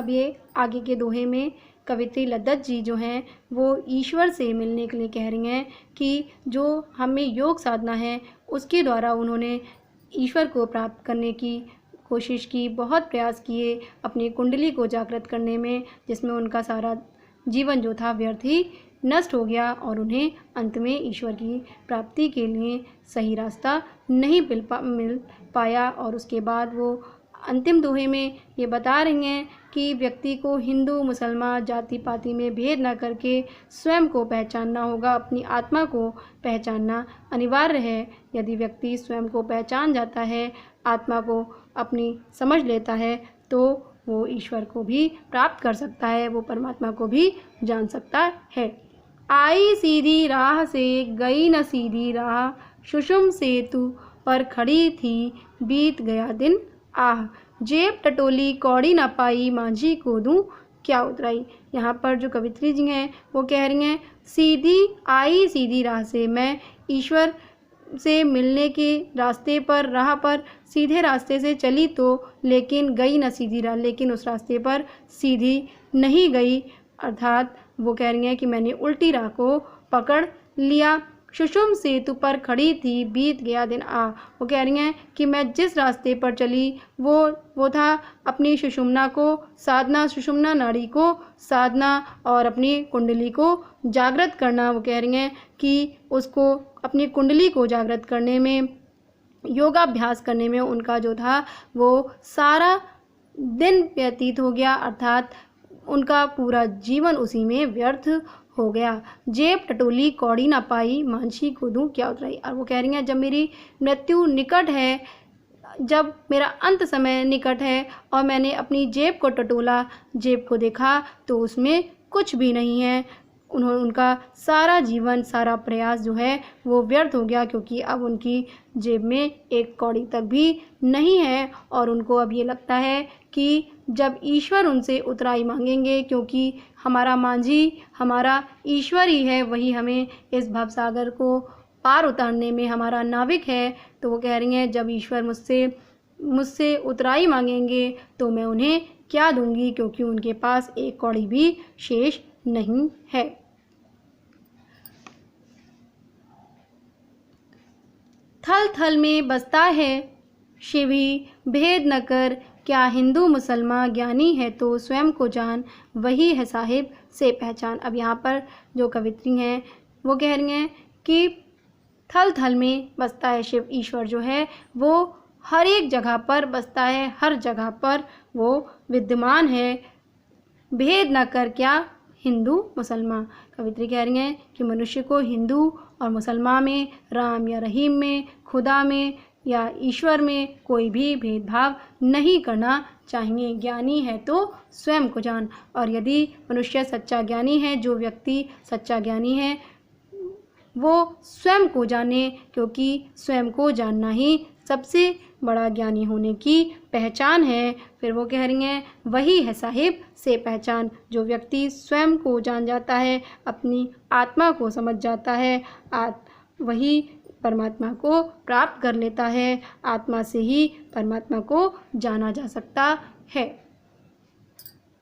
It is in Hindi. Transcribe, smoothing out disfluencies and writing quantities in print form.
अब ये आगे के दोहे में कवित्री लद्दत जी जो हैं वो ईश्वर से मिलने के लिए कह रही हैं कि जो हमें योग साधना है उसके द्वारा उन्होंने ईश्वर को प्राप्त करने की कोशिश की, बहुत प्रयास किए अपनी कुंडली को जागृत करने में, जिसमें उनका सारा जीवन जो था व्यर्थ ही नष्ट हो गया और उन्हें अंत में ईश्वर की प्राप्ति के लिए सही रास्ता नहीं मिल पाया। और उसके बाद वो अंतिम दोहे में ये बता रही हैं कि व्यक्ति को हिंदू मुसलमान जाति पाति में भेद न करके स्वयं को पहचानना होगा, अपनी आत्मा को पहचानना अनिवार्य है। यदि व्यक्ति स्वयं को पहचान जाता है, आत्मा को अपनी समझ लेता है, तो वो ईश्वर को भी प्राप्त कर सकता है, वो परमात्मा को भी जान सकता है। आई सीधी राह से गई न सीधी राह, सुषुम सेतु पर खड़ी थी बीत गया दिन आह, जेब टटोली कौड़ी न पाई मांझी को दूं क्या उतराई। यहाँ पर जो कवित्री जी हैं वो कह रही हैं सीधी आई सीधी राह से, मैं ईश्वर से मिलने के रास्ते पर राह पर सीधे रास्ते से चली तो, लेकिन गई न सीधी राह, लेकिन उस रास्ते पर सीधी नहीं गई, अर्थात वो कह रही हैं कि मैंने उल्टी राह को पकड़ लिया। सुषुम सेतु पर खड़ी थी बीत गया दिन आ, वो कह रही हैं कि मैं जिस रास्ते पर चली वो था अपनी सुषुम्ना को साधना, सुषुम्ना नाड़ी को साधना और अपनी कुंडली को जागृत करना। वो कह रही हैं कि उसको अपनी कुंडली को जागृत करने में, योगाभ्यास करने में उनका जो था वो सारा दिन व्यतीत हो गया, अर्थात उनका पूरा जीवन उसी में व्यर्थ हो गया। जेब टटोली कौड़ी ना पाई मांझी को दूं क्या उतराई। और वो कह रही हैं जब मेरी मृत्यु निकट है, जब मेरा अंत समय निकट है और मैंने अपनी जेब को टटोला, जेब को देखा तो उसमें कुछ भी नहीं है। उनका सारा जीवन, सारा प्रयास जो है वो व्यर्थ हो गया, क्योंकि अब उनकी जेब में एक कौड़ी तक भी नहीं है। और उनको अब ये लगता है कि जब ईश्वर उनसे उतराई मांगेंगे, क्योंकि हमारा मांझी हमारा ईश्वर ही है, वही हमें इस भवसागर को पार उतारने में हमारा नाविक है, तो वो कह रही हैं जब ईश्वर मुझसे उतराई मांगेंगे तो मैं उन्हें क्या दूंगी, क्योंकि उनके पास एक कौड़ी भी शेष नहीं है। थल थल में बसता है शिव ही भेद न कर, क्या हिंदू मुसलमान ज्ञानी है तो स्वयं को जान, वही है साहिब से पहचान। अब यहाँ पर जो कवित्री हैं वो कह रही हैं कि थल थल में बसता है शिव, ईश्वर जो है वो हर एक जगह पर बसता है, हर जगह पर वो विद्यमान है, भेद न कर क्या हिंदू मुसलमान। कवित्री कह रही हैं कि मनुष्य को हिंदू और मुसलमान में, राम या रहीम में, खुदा में या ईश्वर में कोई भी भेदभाव नहीं करना चाहिए। ज्ञानी है तो स्वयं को जान। और यदि मनुष्य सच्चा ज्ञानी है, जो व्यक्ति सच्चा ज्ञानी है वो स्वयं को जाने, क्योंकि स्वयं को जानना ही सबसे बड़ा ज्ञानी होने की पहचान है। फिर वो कह रही हैं वही है साहिब से पहचान, जो व्यक्ति स्वयं को जान जाता है, अपनी आत्मा को समझ जाता है, वही परमात्मा को प्राप्त कर लेता है। आत्मा से ही परमात्मा को जाना जा सकता है।